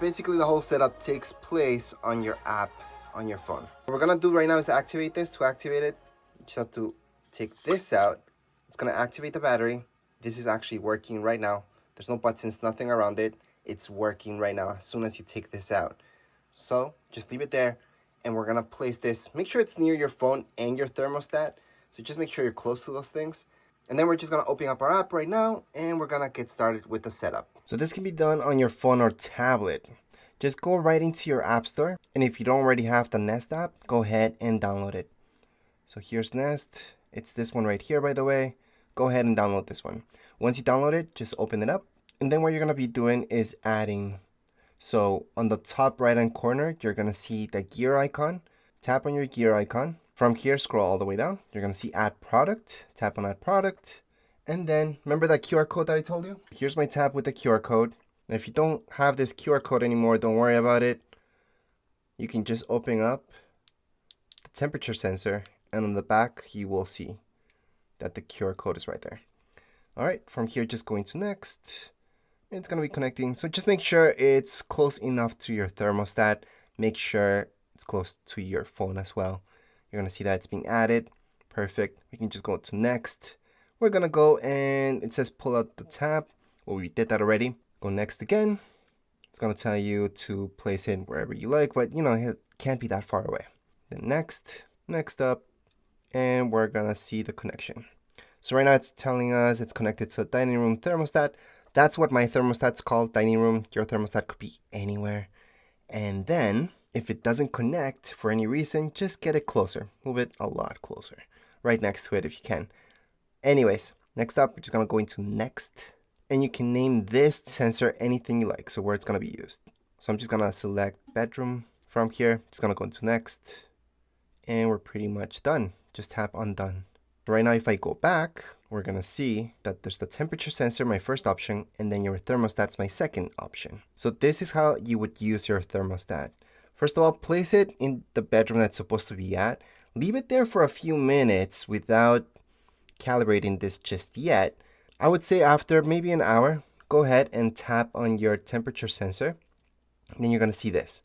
basically the whole setup takes place on your app on your phone. What we're gonna do right now is activate this. To activate it, you just have to take this out. It's gonna activate the battery. This is actually working right now. There's no buttons, nothing around it. It's working right now as soon as you take this out. So just leave it there, and we're gonna place this. Make sure it's near your phone and your thermostat. So just make sure you're close to those things. And then we're just gonna open up our app right now, and we're gonna get started with the setup. So this can be done on your phone or tablet. Just go right into your app store, and if you don't already have the Nest app, go ahead and download it. So here's Nest. It's this one right here, by the way. Go ahead and download this one. Once you download it, just open it up, and then what you're gonna be doing is adding. So on the top right hand corner, you're gonna see the gear icon. Tap on your gear icon. From here, scroll all the way down. You're gonna see add product. Tap on add product. And then remember that QR code that I told you? Here's my tab with the QR code. And if you don't have this QR code anymore, don't worry about it. You can just open up the temperature sensor, and on the back, you will see that the QR code is right there. All right, from here, just go into next. It's gonna be connecting. So just make sure it's close enough to your thermostat. Make sure it's close to your phone as well. You're gonna see that it's being added. Perfect. We can just go to next. We're gonna go and it says pull out the tab. Well, we did that already. Go next again. It's gonna tell you to place it wherever you like, but you know, it can't be that far away. Then next up, and we're gonna see the connection. So right now it's telling us it's connected to a dining room thermostat. That's what my thermostat's called, dining room. Your thermostat could be anywhere. And then if it doesn't connect for any reason, just get it closer. Move it a lot closer. Right next to it if you can. Anyways, next up, we're just gonna go into next. And you can name this sensor anything you like, so where it's gonna be used. So I'm just gonna select bedroom from here. Just gonna go into next. And we're pretty much done. Just tap on done. Right now, if I go back, we're gonna see that there's the temperature sensor, my first option, and then your thermostat's my second option. So this is how you would use your thermostat. First of all, place it in the bedroom that's supposed to be at. Leave it there for a few minutes without calibrating this just yet. I would say after maybe an hour, go ahead and tap on your temperature sensor. And then you're gonna see this.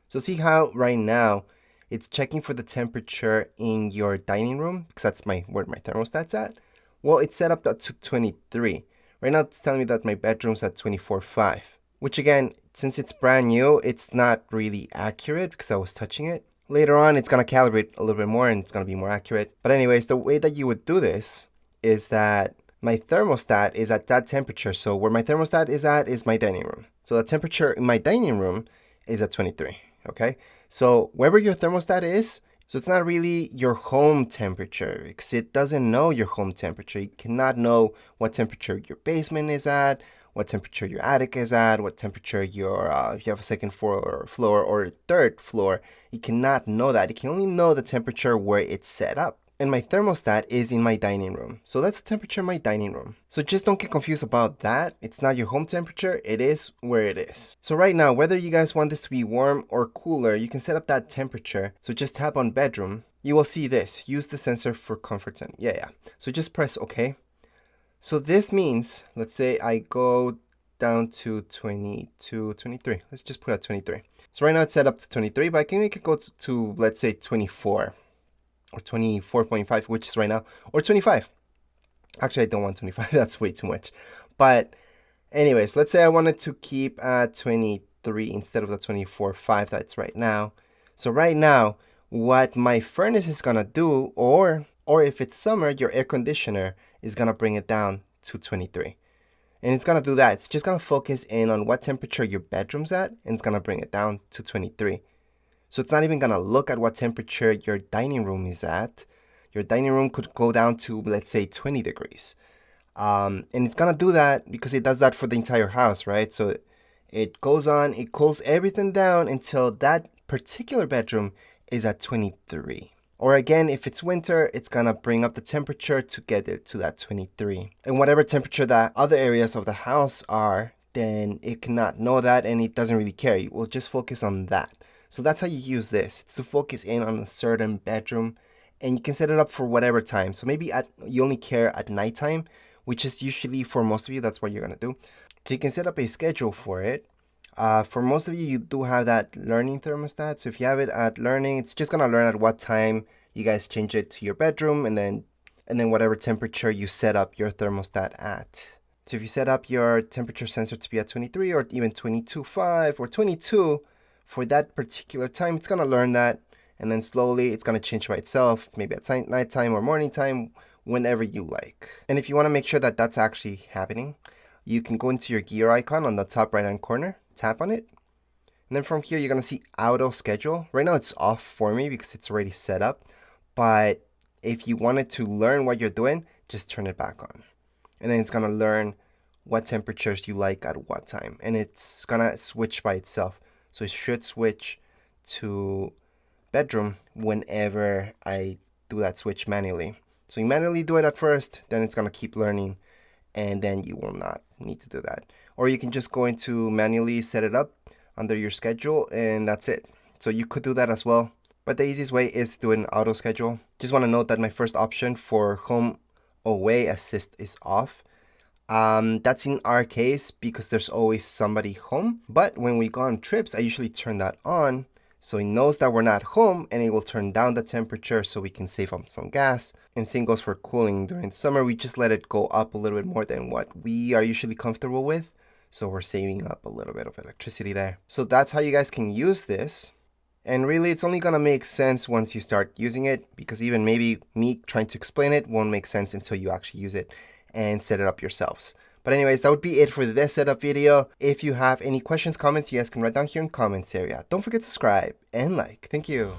So see how right now it's checking for the temperature in your dining room, because that's where my thermostat's at. Well, it's set up to 23. Right now it's telling me that my bedroom's at 24.5, which again, since it's brand new, it's not really accurate because I was touching it. Later on, it's gonna calibrate a little bit more and it's gonna be more accurate. But anyways, the way that you would do this is that my thermostat is at that temperature. So where my thermostat is at is my dining room. So the temperature in my dining room is at 23, okay? So wherever your thermostat is, so it's not really your home temperature because it doesn't know your home temperature. You cannot know what temperature your basement is at, what temperature your attic is at, what temperature if you have a second floor or a third floor, you cannot know that. You can only know the temperature where it's set up. And my thermostat is in my dining room. So that's the temperature in my dining room. So just don't get confused about that. It's not your home temperature. It is where it is. So right now, whether you guys want this to be warm or cooler, you can set up that temperature. So just tap on bedroom. You will see this. Use the sensor for comfort zone. Yeah. So just press OK. So this means, let's say I go down to 22, 23. Let's just put at 23. So right now it's set up to 23, but I can make it go to let's say 24. Or 24.5, which is right now, or 25. Actually, I don't want 25. That's way too much. But anyways, let's say I wanted to keep at 23 instead of the 24.5 that's right now. So right now, what my furnace is gonna do, or if it's summer, your air conditioner is gonna bring it down to 23. And it's gonna do that. It's just gonna focus in on what temperature your bedroom's at, and it's gonna bring it down to 23. So it's not even gonna look at what temperature your dining room is at. Your dining room could go down to, let's say, 20 degrees. And it's gonna do that because it does that for the entire house, right? So it goes on, it cools everything down until that particular bedroom is at 23. Or again, if it's winter, it's gonna bring up the temperature to get it to that 23. And whatever temperature that other areas of the house are, then it cannot know that and it doesn't really care. It will just focus on that. So that's how you use this. It's to focus in on a certain bedroom, and you can set it up for whatever time. So maybe you only care at nighttime, which is usually for most of you, that's what you're gonna do. So you can set up a schedule for it. For most of you, you do have that learning thermostat. So if you have it at learning, it's just gonna learn at what time you guys change it to your bedroom, and then whatever temperature you set up your thermostat at. So if you set up your temperature sensor to be at 23 or even 22.5 or 22 for that particular time, it's gonna learn that, and then slowly it's gonna change by itself, maybe at nighttime or morning time, whenever you like. And if you wanna make sure that that's actually happening, you can go into your gear icon on the top right hand corner, tap on it, and then from here you're gonna see auto schedule. Right now it's off for me because it's already set up, but if you wanted to learn what you're doing, just turn it back on. And then it's gonna learn what temperatures you like at what time. And it's gonna switch by itself. So it should switch to bedroom whenever I do that switch manually. So you manually do it at first, then it's gonna keep learning, and then you will not need to do that. Or you can just go into manually set it up under your schedule, and that's it. So you could do that as well. But the easiest way is to do it in auto schedule. Just want to note that my first option for home away assist is off. That's in our case because there's always somebody home. But when we go on trips, I usually turn that on so it knows that we're not home, and it will turn down the temperature so we can save on some gas. And same goes for cooling. During summer, we just let it go up a little bit more than what we are usually comfortable with. So we're saving up a little bit of electricity there. So that's how you guys can use this. And really, it's only gonna make sense once you start using it, because even maybe me trying to explain it won't make sense until you actually use it and set it up yourselves. But anyways, that would be it for this setup video. If you have any questions, comments, you guys can write down here in comments area. Don't forget to subscribe and like. Thank you.